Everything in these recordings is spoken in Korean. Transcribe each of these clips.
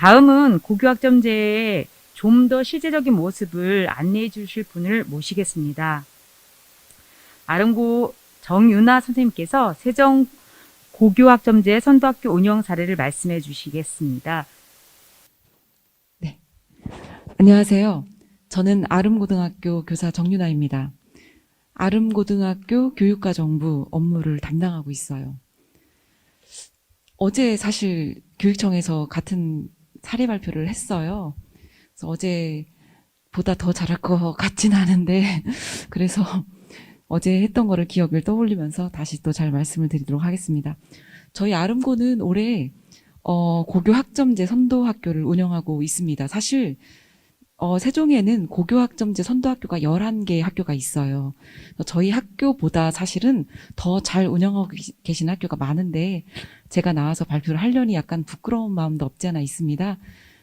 다음은 고교학점제의 좀 더 실제적인 모습을 안내해 주실 분을 모시겠습니다. 아름고 정윤아 선생님께서 세종 고교학점제 선도학교 운영 사례를 말씀해 주시겠습니다. 네, 안녕하세요. 저는 아름고등학교 교사 정윤아입니다. 아름고등학교 교육과정부 업무를 담당하고 있어요. 어제 사실 교육청에서 같은 사례 발표를 했어요. 그래서 어제보다 더 잘할 것 같진 않은데 그래서 어제 했던 거를 기억을 떠올리면서 다시 또 잘 말씀을 드리도록 하겠습니다. 저희 아름고는 올해 고교학점제 선도학교를 운영하고 있습니다. 사실 세종에는 고교학점제 선도학교가 11개 학교가 있어요. 저희 학교보다 사실은 더 잘 운영하고 계신 학교가 많은데 제가 나와서 발표를 하려니 약간 부끄러운 마음도 없지 않아 있습니다.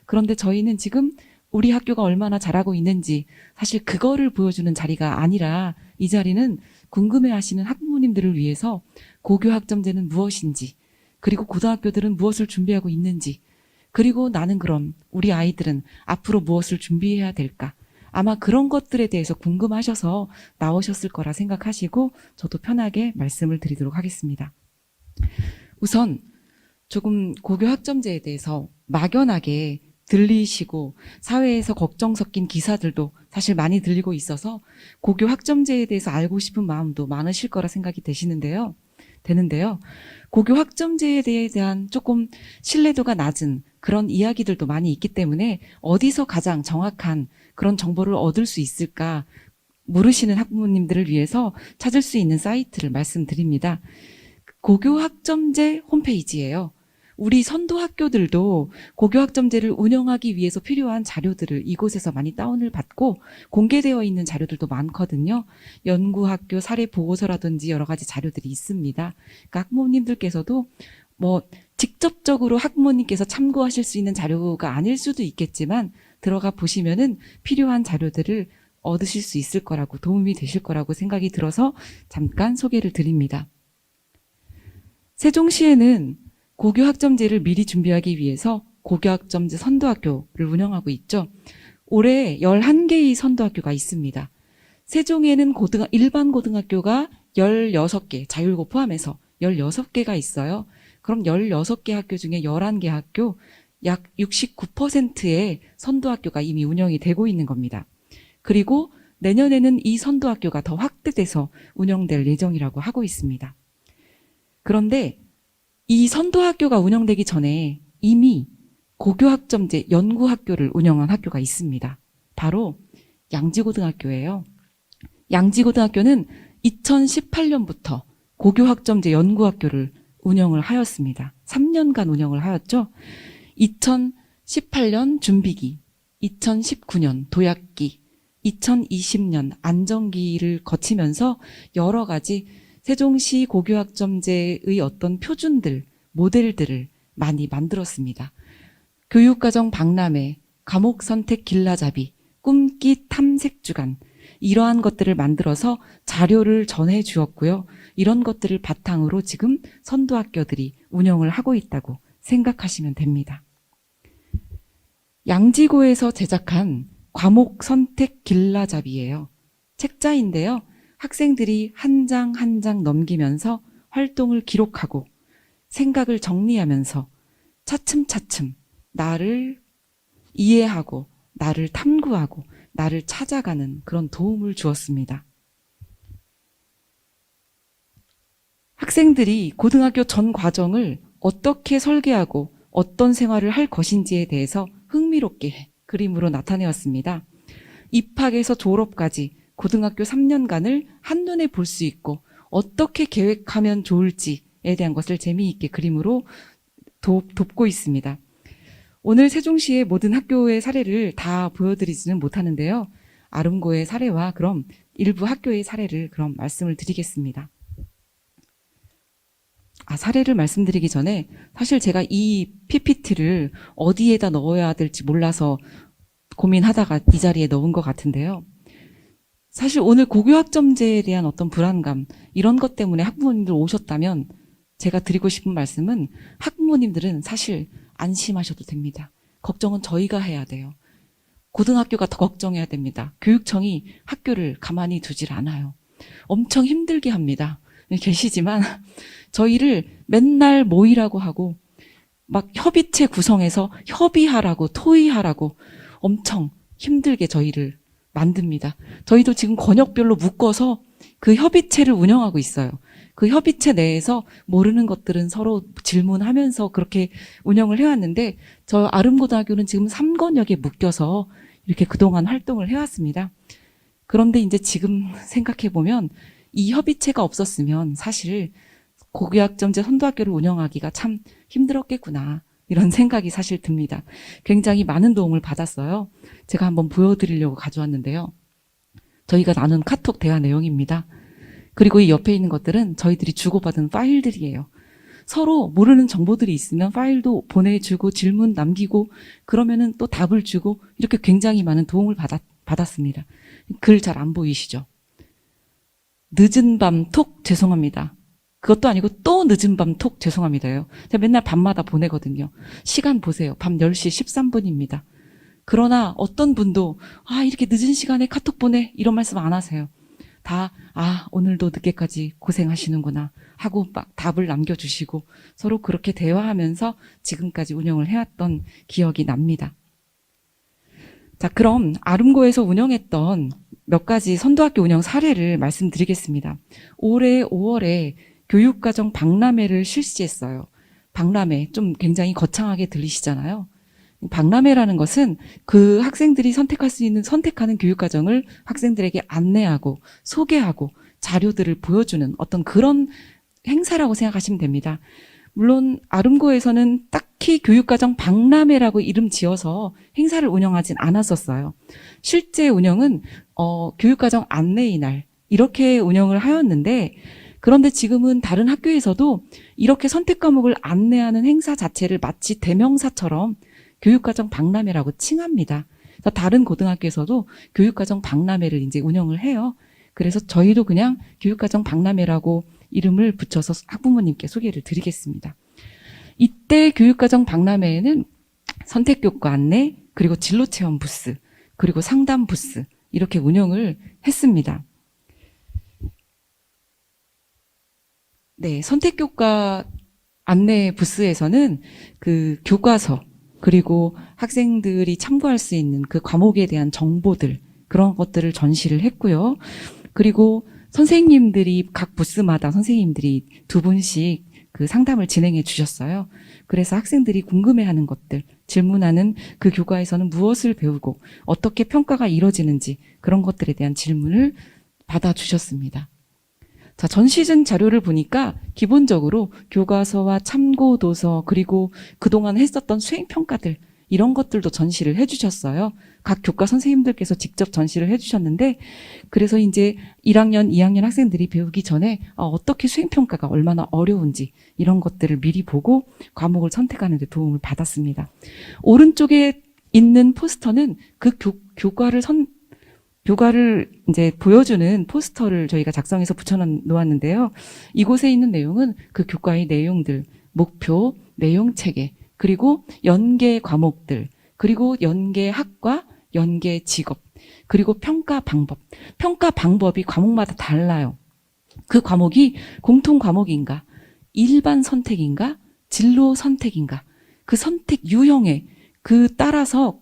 그런데 저희는 지금 우리 학교가 얼마나 잘하고 있는지 사실 그거를 보여주는 자리가 아니라 이 자리는 궁금해하시는 학부모님들을 위해서 고교학점제는 무엇인지, 그리고 고등학교들은 무엇을 준비하고 있는지, 그리고 나는 그럼 우리 아이들은 앞으로 무엇을 준비해야 될까? 아마 그런 것들에 대해서 궁금하셔서 나오셨을 거라 생각하시고 저도 편하게 말씀을 드리도록 하겠습니다. 우선 조금 고교학점제에 대해서 막연하게 들리시고 사회에서 걱정 섞인 기사들도 사실 많이 들리고 있어서 고교학점제에 대해서 알고 싶은 마음도 많으실 거라 생각이 되는데요. 고교학점제에 대한 조금 신뢰도가 낮은 그런 이야기들도 많이 있기 때문에 어디서 가장 정확한 그런 정보를 얻을 수 있을까 모르시는 학부모님들을 위해서 찾을 수 있는 사이트를 말씀드립니다. 고교학점제 홈페이지예요. 우리 선도학교들도 고교학점제를 운영하기 위해서 필요한 자료들을 이곳에서 많이 다운을 받고 공개되어 있는 자료들도 많거든요. 연구학교 사례 보고서라든지 여러 가지 자료들이 있습니다. 그러니까 학부모님들께서도 직접적으로 학부모님께서 참고하실 수 있는 자료가 아닐 수도 있겠지만 들어가 보시면은 필요한 자료들을 얻으실 수 있을 거라고, 도움이 되실 거라고 생각이 들어서 잠깐 소개를 드립니다. 세종시에는 고교학점제를 미리 준비하기 위해서 고교학점제 선도학교를 운영하고 있죠. 올해 11개의 선도학교가 있습니다. 세종에는 일반 고등학교가 16개, 자율고 포함해서 16개가 있어요. 그럼 16개 학교 중에 11개 학교, 약 69%의 선도학교가 이미 운영이 되고 있는 겁니다. 그리고 내년에는 이 선도학교가 더 확대돼서 운영될 예정이라고 하고 있습니다. 그런데 이 선도학교가 운영되기 전에 이미 고교학점제 연구학교를 운영한 학교가 있습니다. 바로 양지고등학교예요. 양지고등학교는 2018년부터 고교학점제 연구학교를 운영을 하였습니다. 3년간 운영을 하였죠. 2018년 준비기, 2019년 도약기, 2020년 안정기를 거치면서 여러 가지 세종시 고교학점제의 어떤 표준들, 모델들을 많이 만들었습니다. 교육과정 박람회, 과목선택 길라잡이, 꿈기 탐색주간, 이러한 것들을 만들어서 자료를 전해 주었고요. 이런 것들을 바탕으로 지금 선도학교들이 운영을 하고 있다고 생각하시면 됩니다. 양지고에서 제작한 과목선택 길라잡이예요. 책자인데요. 학생들이 한 장 한 장 넘기면서 활동을 기록하고 생각을 정리하면서 차츰차츰 나를 이해하고 나를 탐구하고 나를 찾아가는 그런 도움을 주었습니다. 학생들이 고등학교 전 과정을 어떻게 설계하고 어떤 생활을 할 것인지에 대해서 흥미롭게 그림으로 나타내었습니다. 입학에서 졸업까지 고등학교 3년간을 한눈에 볼 수 있고 어떻게 계획하면 좋을지에 대한 것을 재미있게 그림으로 돕고 있습니다. 오늘 세종시의 모든 학교의 사례를 다 보여드리지는 못하는데요. 아름고의 사례와 그럼 일부 학교의 사례를 그럼 말씀을 드리겠습니다. 사례를 말씀드리기 전에 사실 제가 이 PPT를 어디에다 넣어야 될지 몰라서 고민하다가 이 자리에 넣은 것 같은데요. 사실 오늘 고교학점제에 대한 어떤 불안감, 이런 것 때문에 학부모님들 오셨다면 제가 드리고 싶은 말씀은 학부모님들은 사실 안심하셔도 됩니다. 걱정은 저희가 해야 돼요. 고등학교가 더 걱정해야 됩니다. 교육청이 학교를 가만히 두질 않아요. 엄청 힘들게 합니다. 계시지만 저희를 맨날 모이라고 하고 막 협의체 구성해서 협의하라고 토의하라고 엄청 힘들게 저희를 만듭니다. 저희도 지금 권역별로 묶어서 그 협의체를 운영하고 있어요. 그 협의체 내에서 모르는 것들은 서로 질문하면서 그렇게 운영을 해왔는데 저 아름고등학교는 지금 3권역에 묶여서 이렇게 그동안 활동을 해왔습니다. 그런데 이제 지금 생각해보면 이 협의체가 없었으면 사실 고교학점제 선도학교를 운영하기가 참 힘들었겠구나 이런 생각이 사실 듭니다. 굉장히 많은 도움을 받았어요. 제가 한번 보여드리려고 가져왔는데요. 저희가 나눈 카톡 대화 내용입니다. 그리고 이 옆에 있는 것들은 저희들이 주고받은 파일들이에요. 서로 모르는 정보들이 있으면 파일도 보내주고 질문 남기고 그러면은 또 답을 주고 이렇게 굉장히 많은 도움을 받았습니다. 글 잘 안 보이시죠? 늦은 밤 톡 죄송합니다. 그것도 아니고 또 늦은 밤 톡 죄송합니다요. 제가 맨날 밤마다 보내거든요. 시간 보세요. 밤 10시 13분입니다. 그러나 어떤 분도 이렇게 늦은 시간에 카톡 보내 이런 말씀 안 하세요. 다 오늘도 늦게까지 고생하시는구나 하고 막 답을 남겨주시고 서로 그렇게 대화하면서 지금까지 운영을 해왔던 기억이 납니다. 자, 그럼 아름고에서 운영했던 몇 가지 선도학교 운영 사례를 말씀드리겠습니다. 올해 5월에 교육과정 박람회를 실시했어요. 박람회 좀 굉장히 거창하게 들리시잖아요. 박람회라는 것은 그 학생들이 선택할 수 있는 선택하는 교육과정을 학생들에게 안내하고 소개하고 자료들을 보여주는 어떤 그런 행사라고 생각하시면 됩니다. 물론 아름고에서는 딱히 교육과정 박람회라고 이름 지어서 행사를 운영하진 않았었어요. 실제 운영은 교육과정 안내의 날 이렇게 운영을 하였는데 그런데 지금은 다른 학교에서도 이렇게 선택 과목을 안내하는 행사 자체를 마치 대명사처럼 교육과정 박람회라고 칭합니다. 그래서 다른 고등학교에서도 교육과정 박람회를 이제 운영을 해요. 그래서 저희도 그냥 교육과정 박람회라고 이름을 붙여서 학부모님께 소개를 드리겠습니다. 이때 교육과정 박람회에는 선택교과 안내, 그리고 진로체험 부스, 그리고 상담 부스 이렇게 운영을 했습니다. 네, 선택교과 안내 부스에서는 그 교과서 그리고 학생들이 참고할 수 있는 그 과목에 대한 정보들 그런 것들을 전시를 했고요. 그리고 선생님들이 각 부스마다 선생님들이 2분씩 그 상담을 진행해 주셨어요. 그래서 학생들이 궁금해하는 것들, 질문하는 그 교과에서는 무엇을 배우고 어떻게 평가가 이루어지는지 그런 것들에 대한 질문을 받아주셨습니다. 자, 전 시즌 자료를 보니까 기본적으로 교과서와 참고도서 그리고 그동안 했었던 수행평가들 이런 것들도 전시를 해주셨어요. 각 교과 선생님들께서 직접 전시를 해주셨는데 그래서 이제 1학년, 2학년 학생들이 배우기 전에 어떻게 수행평가가 얼마나 어려운지 이런 것들을 미리 보고 과목을 선택하는 데 도움을 받았습니다. 오른쪽에 있는 포스터는 그 교과를 이제 보여주는 포스터를 저희가 작성해서 붙여놓았는데요. 이곳에 있는 내용은 그 교과의 내용들, 목표, 내용 체계, 그리고 연계 과목들, 그리고 연계 학과, 연계 직업, 그리고 평가 방법. 평가 방법이 과목마다 달라요. 그 과목이 공통 과목인가, 일반 선택인가, 진로 선택인가, 그 선택 유형에 그 따라서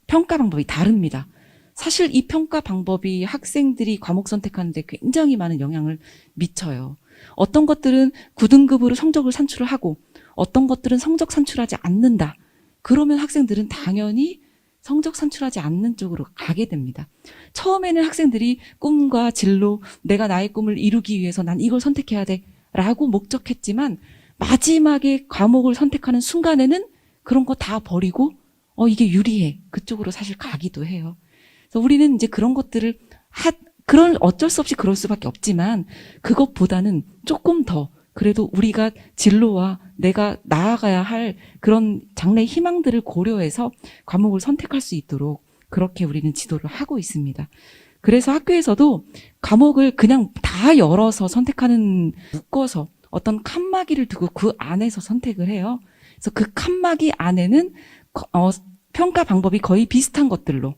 평가 방법이 다릅니다. 사실 이 평가 방법이 학생들이 과목 선택하는 데 굉장히 많은 영향을 미쳐요. 어떤 것들은 9등급으로 성적을 산출을 하고 어떤 것들은 성적 산출하지 않는다. 그러면 학생들은 당연히 성적 산출하지 않는 쪽으로 가게 됩니다. 처음에는 학생들이 꿈과 진로, 내가 나의 꿈을 이루기 위해서 난 이걸 선택해야 돼 라고 목적했지만 마지막에 과목을 선택하는 순간에는 그런 거 다 버리고 이게 유리해. 그쪽으로 사실 가기도 해요. 그래서 우리는 이제 그런 것들을 어쩔 수 없이 그럴 수밖에 없지만 그것보다는 조금 더 그래도 우리가 진로와 내가 나아가야 할 그런 장래의 희망들을 고려해서 과목을 선택할 수 있도록 그렇게 우리는 지도를 하고 있습니다. 그래서 학교에서도 과목을 그냥 다 열어서 선택하는 묶어서 어떤 칸막이를 두고 그 안에서 선택을 해요. 그래서 그 칸막이 안에는 평가 방법이 거의 비슷한 것들로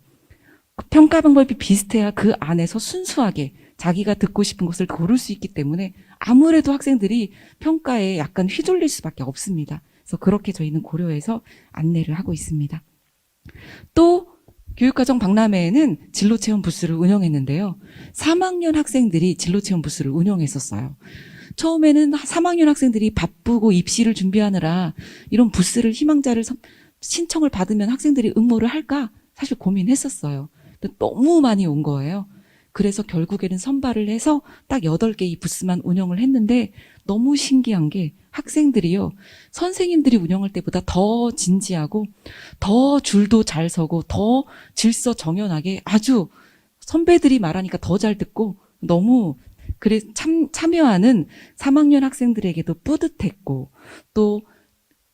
평가 방법이 비슷해야 그 안에서 순수하게 자기가 듣고 싶은 것을 고를 수 있기 때문에 아무래도 학생들이 평가에 약간 휘둘릴 수밖에 없습니다. 그래서 그렇게 저희는 고려해서 안내를 하고 있습니다. 또 교육과정 박람회에는 진로체험 부스를 운영했는데요. 3학년 학생들이 진로체험 부스를 운영했었어요. 처음에는 3학년 학생들이 바쁘고 입시를 준비하느라 이런 부스를 희망자를 신청을 받으면 학생들이 응모를 할까 사실 고민했었어요. 근데 너무 많이 온 거예요. 그래서 결국에는 선발을 해서 딱 8개의 부스만 운영을 했는데 너무 신기한 게 학생들이요. 선생님들이 운영할 때보다 더 진지하고 더 줄도 잘 서고 더 질서 정연하게 아주 선배들이 말하니까 더 잘 듣고 너무 그래 참여하는 3학년 학생들에게도 뿌듯했고 또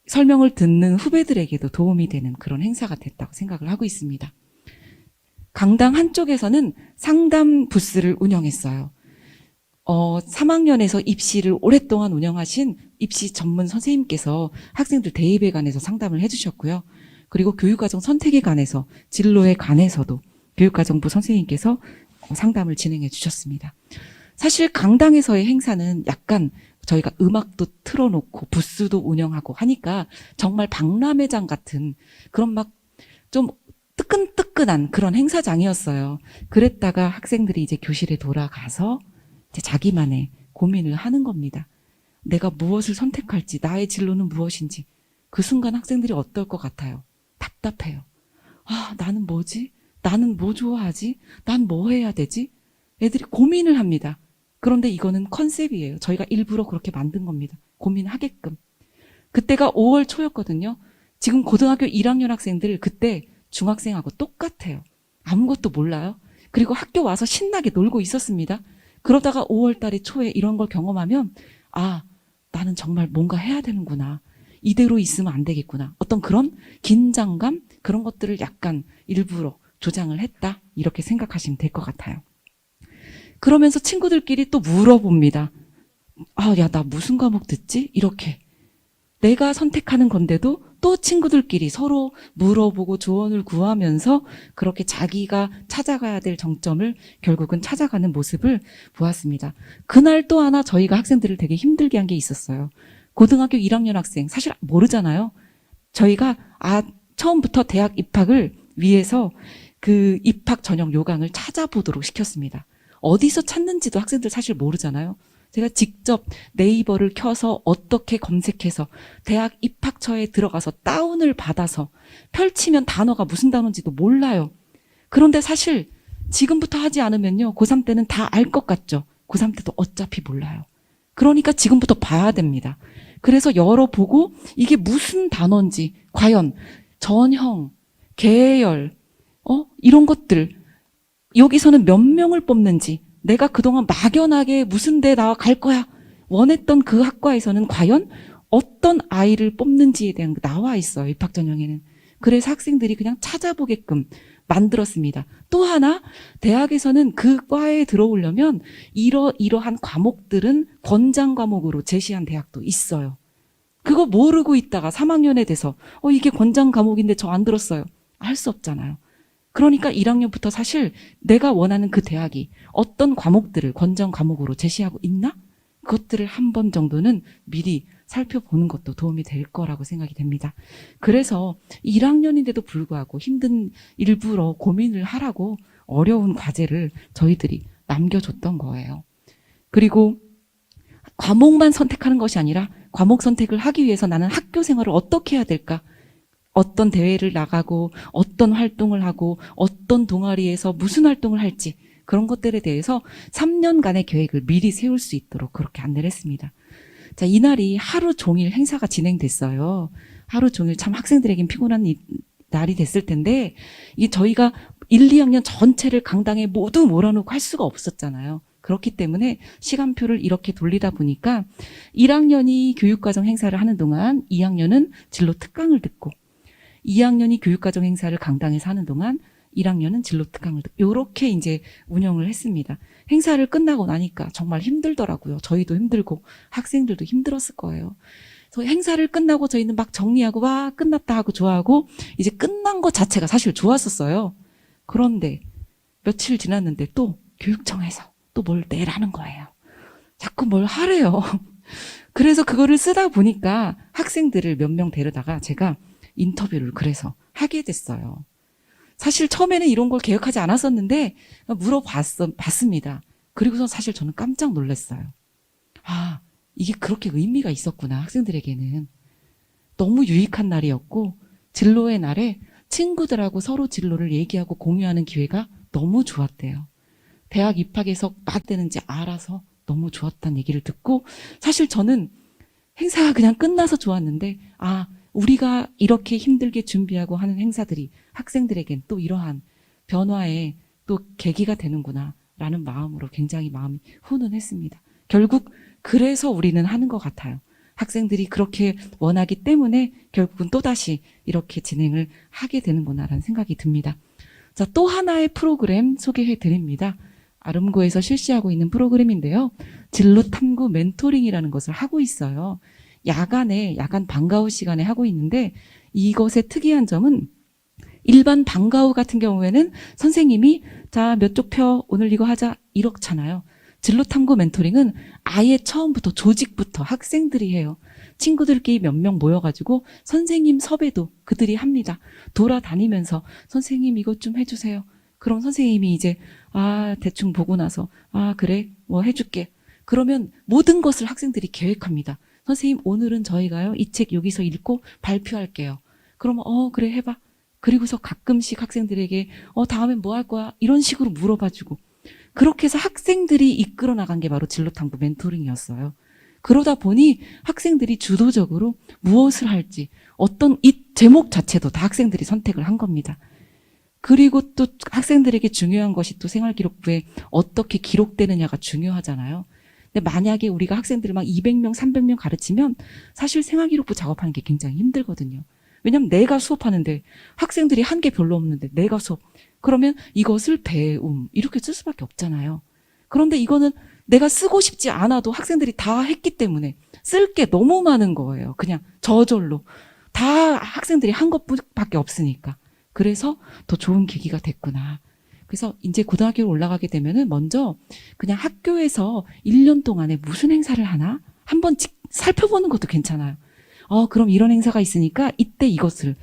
설명을 듣는 후배들에게도 도움이 되는 그런 행사가 됐다고 생각을 하고 있습니다. 강당 한쪽에서는 상담 부스를 운영했어요. 3학년에서 입시를 오랫동안 운영하신 입시 전문 선생님께서 학생들 대입에 관해서 상담을 해주셨고요. 그리고 교육과정 선택에 관해서 진로에 관해서도 교육과정부 선생님께서 상담을 진행해 주셨습니다. 사실 강당에서의 행사는 약간 저희가 음악도 틀어놓고 부스도 운영하고 하니까 정말 박람회장 같은 그런 막 좀 뜨끈뜨끈한 그런 행사장이었어요. 그랬다가 학생들이 이제 교실에 돌아가서 이제 자기만의 고민을 하는 겁니다. 내가 무엇을 선택할지, 나의 진로는 무엇인지. 그 순간 학생들이 어떨 것 같아요? 답답해요. 아, 나는 뭐지? 나는 뭐 좋아하지? 난 뭐 해야 되지? 애들이 고민을 합니다. 그런데 이거는 컨셉이에요. 저희가 일부러 그렇게 만든 겁니다. 고민하게끔. 그때가 5월 초였거든요. 지금 고등학교 1학년 학생들 그때 중학생하고 똑같아요. 아무것도 몰라요. 그리고 학교 와서 신나게 놀고 있었습니다. 그러다가 5월 달에 초에 이런 걸 경험하면 아, 나는 정말 뭔가 해야 되는구나. 이대로 있으면 안 되겠구나. 어떤 그런 긴장감 그런 것들을 약간 일부러 조장을 했다. 이렇게 생각하시면 될 것 같아요. 그러면서 친구들끼리 또 물어봅니다. 아, 야, 나 무슨 과목 듣지? 이렇게. 내가 선택하는 건데도 또 친구들끼리 서로 물어보고 조언을 구하면서 그렇게 자기가 찾아가야 될 정점을 결국은 찾아가는 모습을 보았습니다. 그날 또 하나 저희가 학생들을 되게 힘들게 한 게 있었어요. 고등학교 1학년 학생, 사실 모르잖아요. 저희가 처음부터 대학 입학을 위해서 그 입학 전형 요강을 찾아보도록 시켰습니다. 어디서 찾는지도 학생들 사실 모르잖아요. 제가 직접 네이버를 켜서 어떻게 검색해서 대학 입학처에 들어가서 다운을 받아서 펼치면 단어가 무슨 단어인지도 몰라요. 그런데 사실 지금부터 하지 않으면요. 고3 때는 다 알 것 같죠. 고3 때도 어차피 몰라요. 그러니까 지금부터 봐야 됩니다. 그래서 열어보고 이게 무슨 단어인지 과연 전형, 계열, 이런 것들 여기서는 몇 명을 뽑는지 내가 그동안 막연하게 무슨 데 나와 갈 거야 원했던 그 학과에서는 과연 어떤 아이를 뽑는지에 대한 게 나와 있어요. 입학 전형에는. 그래서 학생들이 그냥 찾아보게끔 만들었습니다. 또 하나 대학에서는 그 과에 들어오려면 이러한 과목들은 권장 과목으로 제시한 대학도 있어요. 그거 모르고 있다가 3학년에 돼서 이게 권장 과목인데 저 안 들었어요. 할 수 없잖아요. 그러니까 1학년부터 사실 내가 원하는 그 대학이 어떤 과목들을 권장 과목으로 제시하고 있나? 그것들을 한 번 정도는 미리 살펴보는 것도 도움이 될 거라고 생각이 됩니다. 그래서 1학년인데도 불구하고 일부러 고민을 하라고 어려운 과제를 저희들이 남겨줬던 거예요. 그리고 과목만 선택하는 것이 아니라 과목 선택을 하기 위해서 나는 학교 생활을 어떻게 해야 될까? 어떤 대회를 나가고 어떤 활동을 하고 어떤 동아리에서 무슨 활동을 할지 그런 것들에 대해서 3년간의 계획을 미리 세울 수 있도록 그렇게 안내를 했습니다. 자, 이날이 하루 종일 행사가 진행됐어요. 하루 종일 참 학생들에겐 피곤한 날이 됐을 텐데 이 저희가 1, 2학년 전체를 강당에 모두 몰아놓고 할 수가 없었잖아요. 그렇기 때문에 시간표를 이렇게 돌리다 보니까 1학년이 교육과정 행사를 하는 동안 2학년은 진로 특강을 듣고 2학년이 교육과정 행사를 강당에서 하는 동안 1학년은 진로 특강을 듣고 이렇게 이제 운영을 했습니다. 행사를 끝나고 나니까 정말 힘들더라고요. 저희도 힘들고 학생들도 힘들었을 거예요. 그래서 행사를 끝나고 저희는 막 정리하고 와 끝났다 하고 좋아하고 이제 끝난 것 자체가 사실 좋았었어요. 그런데 며칠 지났는데 또 교육청에서 또 뭘 내라는 거예요. 자꾸 뭘 하래요. 그래서 그거를 쓰다 보니까 학생들을 몇 명 데려다가 제가 인터뷰를 그래서 하게 됐어요. 사실 처음에는 이런 걸 계획하지 않았었는데 봤습니다. 그리고서 사실 저는 깜짝 놀랐어요. 아, 이게 그렇게 의미가 있었구나, 학생들에게는. 너무 유익한 날이었고 진로의 날에 친구들하고 서로 진로를 얘기하고 공유하는 기회가 너무 좋았대요. 대학 입학해서 막 되는지 알아서 너무 좋았다는 얘기를 듣고 사실 저는 행사가 그냥 끝나서 좋았는데 우리가 이렇게 힘들게 준비하고 하는 행사들이 학생들에겐 또 이러한 변화의 또 계기가 되는구나 라는 마음으로 굉장히 마음이 훈훈했습니다. 결국 그래서 우리는 하는 것 같아요. 학생들이 그렇게 원하기 때문에 결국은 또다시 이렇게 진행을 하게 되는구나라는 생각이 듭니다. 자, 또 하나의 프로그램 소개해 드립니다. 아름고에서 실시하고 있는 프로그램인데요. 진로 탐구 멘토링이라는 것을 하고 있어요. 야간 방과후 시간에 하고 있는데 이것의 특이한 점은 일반 방과후 같은 경우에는 선생님이 자, 몇 쪽 펴, 오늘 이거 하자 이렇잖아요. 진로 탐구 멘토링은 아예 처음부터 조직부터 학생들이 해요. 친구들끼리 몇 명 모여가지고 선생님 섭외도 그들이 합니다. 돌아다니면서 선생님 이것 좀 해주세요. 그럼 선생님이 이제 대충 보고 나서 그래 뭐 해줄게. 그러면 모든 것을 학생들이 계획합니다. 선생님 오늘은 저희가요 이 책 여기서 읽고 발표할게요. 그러면 그래 해봐. 그리고서 가끔씩 학생들에게 다음엔 뭐 할 거야? 이런 식으로 물어봐주고 그렇게 해서 학생들이 이끌어 나간 게 바로 진로탐구 멘토링이었어요. 그러다 보니 학생들이 주도적으로 무엇을 할지 어떤 이 제목 자체도 다 학생들이 선택을 한 겁니다. 그리고 또 학생들에게 중요한 것이 또 생활기록부에 어떻게 기록되느냐가 중요하잖아요. 근데 만약에 우리가 학생들을 막 200명, 300명 가르치면 사실 생활기록부 작업하는 게 굉장히 힘들거든요. 왜냐면 내가 수업하는데 학생들이 한 게 별로 없는데 내가 수업. 그러면 이것을 배움 이렇게 쓸 수밖에 없잖아요. 그런데 이거는 내가 쓰고 싶지 않아도 학생들이 다 했기 때문에 쓸 게 너무 많은 거예요. 그냥 저절로. 다 학생들이 한 것밖에 없으니까. 그래서 더 좋은 계기가 됐구나. 그래서 이제 고등학교로 올라가게 되면은 먼저 그냥 학교에서 1년 동안에 무슨 행사를 하나 한번 살펴보는 것도 괜찮아요. 그럼 이런 행사가 있으니까 이때 이것을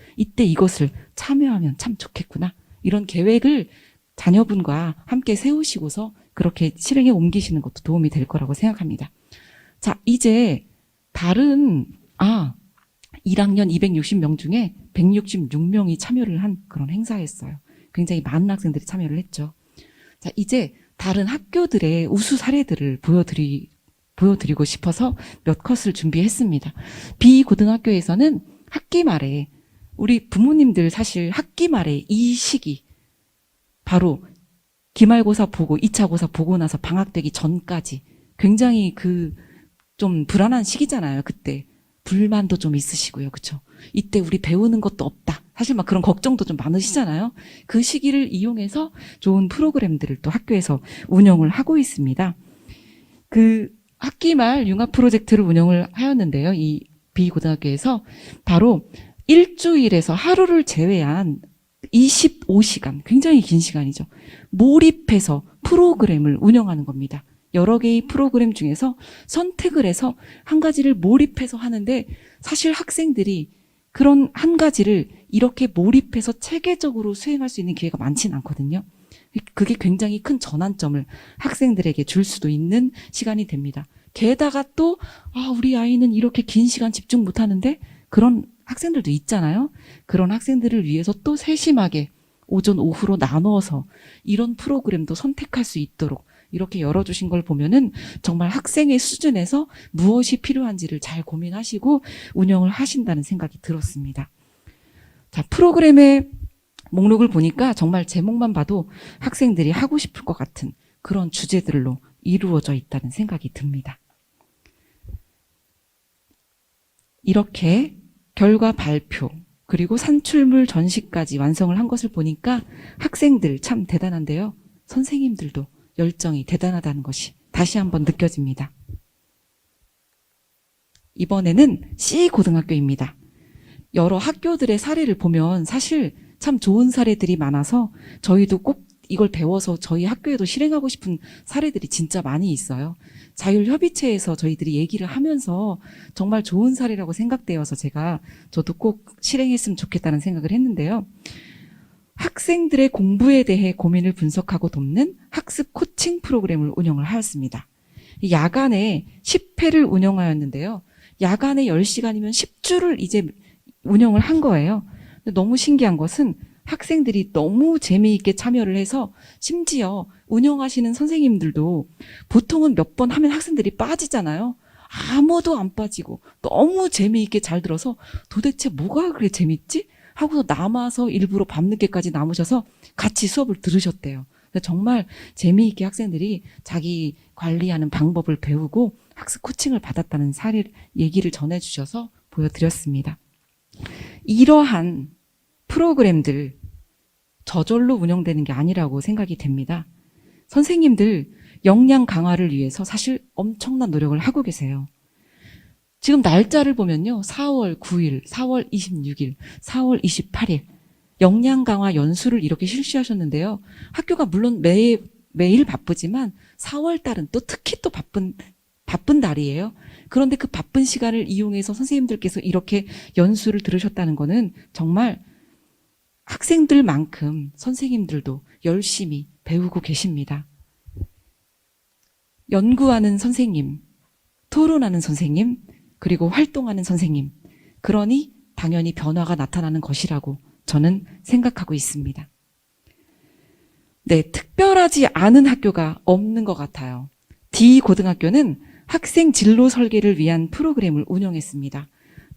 참여하면 참 좋겠구나. 이런 계획을 자녀분과 함께 세우시고서 그렇게 실행에 옮기시는 것도 도움이 될 거라고 생각합니다. 자, 이제 다른 1학년 260명 중에 166명이 참여를 한 그런 행사였어요. 굉장히 많은 학생들이 참여를 했죠. 자, 이제 다른 학교들의 우수 사례들을 보여드리고 싶어서 몇 컷을 준비했습니다. B고등학교에서는 학기 말에 우리 부모님들 사실 학기 말에 이 시기 바로 기말고사 보고 2차 고사 보고 나서 방학 되기 전까지 굉장히 좀 불안한 시기잖아요. 그때 불만도 좀 있으시고요. 그렇죠? 이때 우리 배우는 것도 없다. 사실 막 그런 걱정도 좀 많으시잖아요. 그 시기를 이용해서 좋은 프로그램들을 또 학교에서 운영을 하고 있습니다. 학기 말 융합 프로젝트를 운영을 하였는데요. 이 B고등학교에서 바로 일주일에서 하루를 제외한 25시간, 굉장히 긴 시간이죠. 몰입해서 프로그램을 운영하는 겁니다. 여러 개의 프로그램 중에서 선택을 해서 한 가지를 몰입해서 하는데 사실 학생들이 그런 한 가지를 이렇게 몰입해서 체계적으로 수행할 수 있는 기회가 많지는 않거든요. 그게 굉장히 큰 전환점을 학생들에게 줄 수도 있는 시간이 됩니다. 게다가 또 우리 아이는 이렇게 긴 시간 집중 못하는데 그런 학생들도 있잖아요. 그런 학생들을 위해서 또 세심하게 오전 오후로 나누어서 이런 프로그램도 선택할 수 있도록 이렇게 열어주신 걸 보면은 정말 학생의 수준에서 무엇이 필요한지를 잘 고민하시고 운영을 하신다는 생각이 들었습니다. 자, 프로그램의 목록을 보니까 정말 제목만 봐도 학생들이 하고 싶을 것 같은 그런 주제들로 이루어져 있다는 생각이 듭니다. 이렇게 결과 발표 그리고 산출물 전시까지 완성을 한 것을 보니까 학생들 참 대단한데요. 선생님들도 열정이 대단하다는 것이 다시 한번 느껴집니다. 이번에는 C고등학교입니다. 여러 학교들의 사례를 보면 사실 참 좋은 사례들이 많아서 저희도 꼭 이걸 배워서 저희 학교에도 실행하고 싶은 사례들이 진짜 많이 있어요. 자율협의체에서 저희들이 얘기를 하면서 정말 좋은 사례라고 생각되어서 저도 꼭 실행했으면 좋겠다는 생각을 했는데요. 학생들의 공부에 대해 고민을 분석하고 돕는 학습 코칭 프로그램을 운영을 하였습니다. 야간에 10회를 운영하였는데요. 야간에 10시간이면 10주를 이제 운영을 한 거예요. 근데 너무 신기한 것은 학생들이 너무 재미있게 참여를 해서 심지어 운영하시는 선생님들도 보통은 몇 번 하면 학생들이 빠지잖아요. 아무도 안 빠지고 너무 재미있게 잘 들어서 도대체 뭐가 그렇게 재밌지? 하고서 남아서 일부러 밤늦게까지 남으셔서 같이 수업을 들으셨대요. 정말 재미있게 학생들이 자기 관리하는 방법을 배우고 학습 코칭을 받았다는 얘기를 전해주셔서 보여드렸습니다. 이러한 프로그램들 저절로 운영되는 게 아니라고 생각이 됩니다. 선생님들 역량 강화를 위해서 사실 엄청난 노력을 하고 계세요. 지금 날짜를 보면요. 4월 9일, 4월 26일, 4월 28일 역량 강화 연수를 이렇게 실시하셨는데요. 학교가 물론 매일 바쁘지만 4월 달은 또 특히 또 바쁜 달이에요. 그런데 그 바쁜 시간을 이용해서 선생님들께서 이렇게 연수를 들으셨다는 거는 정말 학생들만큼 선생님들도 열심히 배우고 계십니다. 연구하는 선생님, 토론하는 선생님, 그리고 활동하는 선생님. 그러니 당연히 변화가 나타나는 것이라고 저는 생각하고 있습니다. 네, 특별하지 않은 학교가 없는 것 같아요. D고등학교는 학생 진로 설계를 위한 프로그램을 운영했습니다.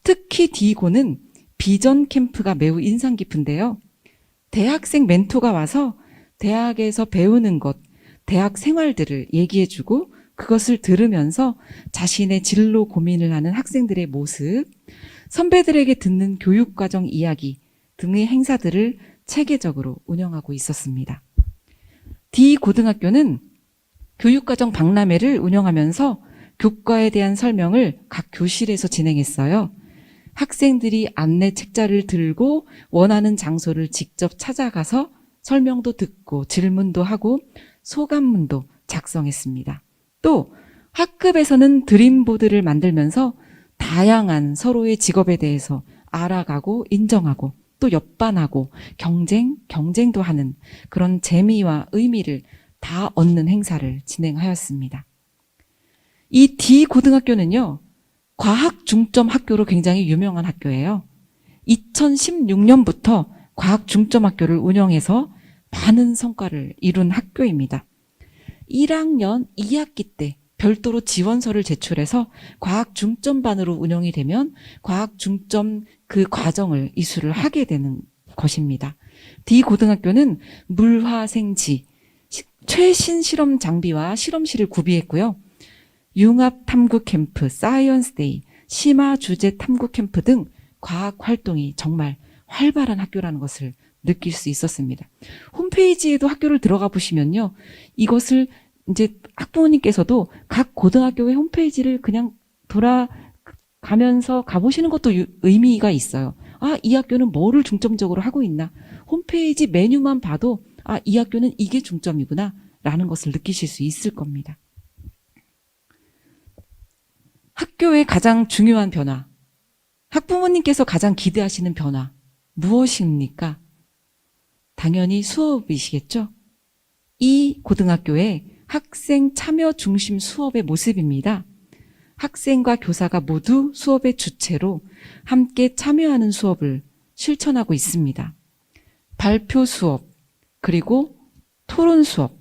특히 D고는 비전 캠프가 매우 인상 깊은데요. 대학생 멘토가 와서 대학에서 배우는 것, 대학 생활들을 얘기해주고 그것을 들으면서 자신의 진로 고민을 하는 학생들의 모습, 선배들에게 듣는 교육과정 이야기 등의 행사들을 체계적으로 운영하고 있었습니다. D고등학교는 교육과정 박람회를 운영하면서 교과에 대한 설명을 각 교실에서 진행했어요. 학생들이 안내 책자를 들고 원하는 장소를 직접 찾아가서 설명도 듣고 질문도 하고 소감문도 작성했습니다. 또 학급에서는 드림보드를 만들면서 다양한 서로의 직업에 대해서 알아가고 인정하고 또 옆반하고 경쟁도 하는 그런 재미와 의미를 다 얻는 행사를 진행하였습니다. 이 D고등학교는요. 과학 중점 학교로 굉장히 유명한 학교예요. 2016년부터 과학 중점 학교를 운영해서 많은 성과를 이룬 학교입니다. 1학년 2학기 때 별도로 지원서를 제출해서 과학 중점반으로 운영이 되면 과학 중점 그 과정을 이수를 하게 되는 것입니다. D고등학교는 물화생지, 최신 실험 장비와 실험실을 구비했고요. 융합 탐구 캠프, 사이언스 데이, 심화 주제 탐구 캠프 등 과학 활동이 정말 활발한 학교라는 것을 느낄 수 있었습니다. 홈페이지에도 학교를 들어가 보시면요. 이것을 이제 학부모님께서도 각 고등학교의 홈페이지를 그냥 돌아가면서 가보시는 것도 의미가 있어요. 아, 이 학교는 뭐를 중점적으로 하고 있나. 홈페이지 메뉴만 봐도 아, 이 학교는 이게 중점이구나 라는 것을 느끼실 수 있을 겁니다. 학교의 가장 중요한 변화, 학부모님께서 가장 기대하시는 변화 무엇입니까? 당연히 수업이시겠죠? 이 고등학교의 학생 참여 중심 수업의 모습입니다. 학생과 교사가 모두 수업의 주체로 함께 참여하는 수업을 실천하고 있습니다. 발표 수업, 그리고 토론 수업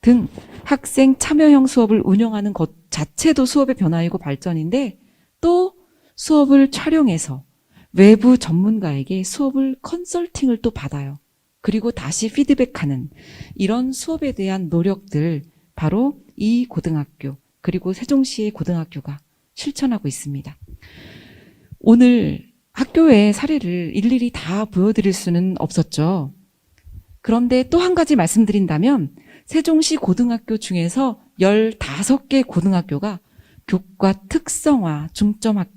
등 학생 참여형 수업을 운영하는 것 자체도 수업의 변화이고 발전인데 또 수업을 촬영해서 외부 전문가에게 수업을 컨설팅을 또 받아요. 그리고 다시 피드백하는 이런 수업에 대한 노력들 바로 이 고등학교 그리고 세종시의 고등학교가 실천하고 있습니다. 오늘 학교의 사례를 일일이 다 보여드릴 수는 없었죠. 그런데 또 한 가지 말씀드린다면 세종시 고등학교 중에서 15개 고등학교가 교과 특성화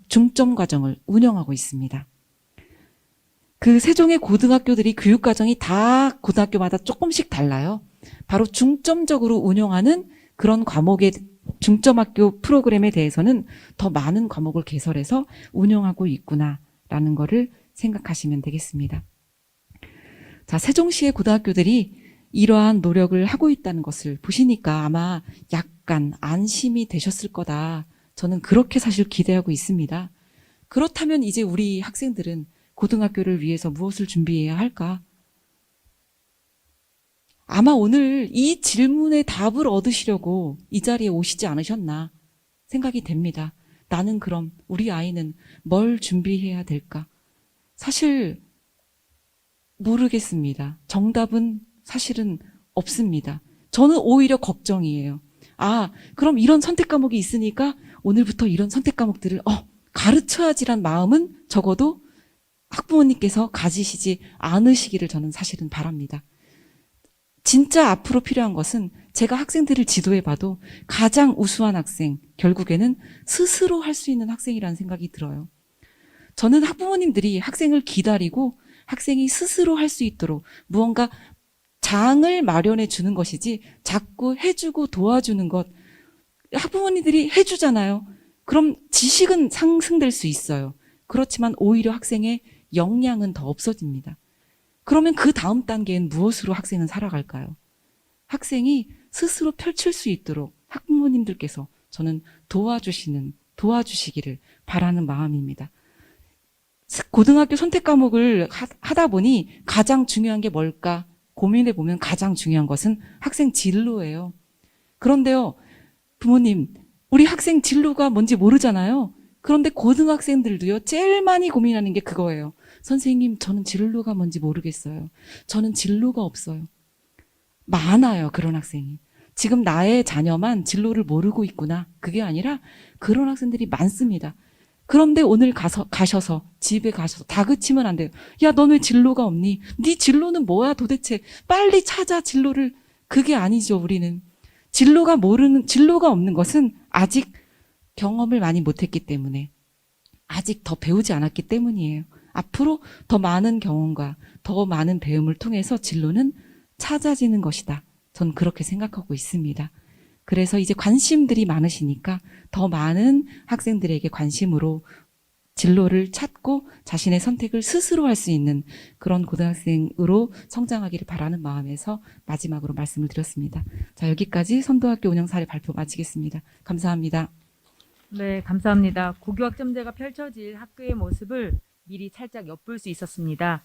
중점 과정을 운영하고 있습니다. 그 세종의 고등학교들이 교육 과정이 다 고등학교마다 조금씩 달라요. 바로 중점적으로 운영하는 그런 과목의 중점학교 프로그램에 대해서는 더 많은 과목을 개설해서 운영하고 있구나라는 거를 생각하시면 되겠습니다. 자, 세종시의 고등학교들이 이러한 노력을 하고 있다는 것을 보시니까 아마 약간 안심이 되셨을 거다. 저는 그렇게 사실 기대하고 있습니다. 그렇다면 이제 우리 학생들은 고등학교를 위해서 무엇을 준비해야 할까? 아마 오늘 이 질문의 답을 얻으시려고 이 자리에 오시지 않으셨나 생각이 됩니다. 나는 그럼 우리 아이는 뭘 준비해야 될까? 사실 모르겠습니다. 정답은 사실은 없습니다. 저는 오히려 걱정이에요. 아, 그럼 이런 선택 과목이 있으니까 오늘부터 이런 선택 과목들을 가르쳐야지란 마음은 적어도 학부모님께서 가지시지 않으시기를 저는 사실은 바랍니다. 진짜 앞으로 필요한 것은 제가 학생들을 지도해봐도 가장 우수한 학생, 결국에는 스스로 할 수 있는 학생이라는 생각이 들어요. 저는 학부모님들이 학생을 기다리고 학생이 스스로 할 수 있도록 무언가 장을 마련해 주는 것이지 자꾸 해주고 도와주는 것, 학부모님들이 해주잖아요. 그럼 지식은 상승될 수 있어요. 그렇지만 오히려 학생의 역량은 더 없어집니다. 그러면 그 다음 단계엔 무엇으로 학생은 살아갈까요? 학생이 스스로 펼칠 수 있도록 학부모님들께서 저는 도와주시기를 바라는 마음입니다. 고등학교 선택 과목을 하다 보니 가장 중요한 게 뭘까 고민해 보면 가장 중요한 것은 학생 진로예요. 그런데요, 부모님, 우리 학생 진로가 뭔지 모르잖아요. 그런데 고등학생들도요, 제일 많이 고민하는 게 그거예요. 선생님, 저는 진로가 뭔지 모르겠어요. 저는 진로가 없어요. 많아요, 그런 학생이. 지금 나의 자녀만 진로를 모르고 있구나. 그게 아니라 그런 학생들이 많습니다. 그런데 오늘 가셔서 집에 가셔서 다그치면 안 돼요. 야, 넌 왜 진로가 없니? 네 진로는 뭐야 도대체? 빨리 찾아 진로를. 그게 아니죠, 우리는. 진로가 없는 것은 아직 경험을 많이 못했기 때문에, 아직 더 배우지 않았기 때문이에요. 앞으로 더 많은 경험과 더 많은 배움을 통해서 진로는 찾아지는 것이다. 전 그렇게 생각하고 있습니다. 그래서 이제 관심들이 많으시니까 더 많은 학생들에게 관심으로 진로를 찾고 자신의 선택을 스스로 할 수 있는 그런 고등학생으로 성장하기를 바라는 마음에서 마지막으로 말씀을 드렸습니다. 자, 여기까지 선도학교 운영 사례 발표 마치겠습니다. 감사합니다. 네, 감사합니다. 고교학점제가 펼쳐질 학교의 모습을 미리 살짝 엿볼 수 있었습니다.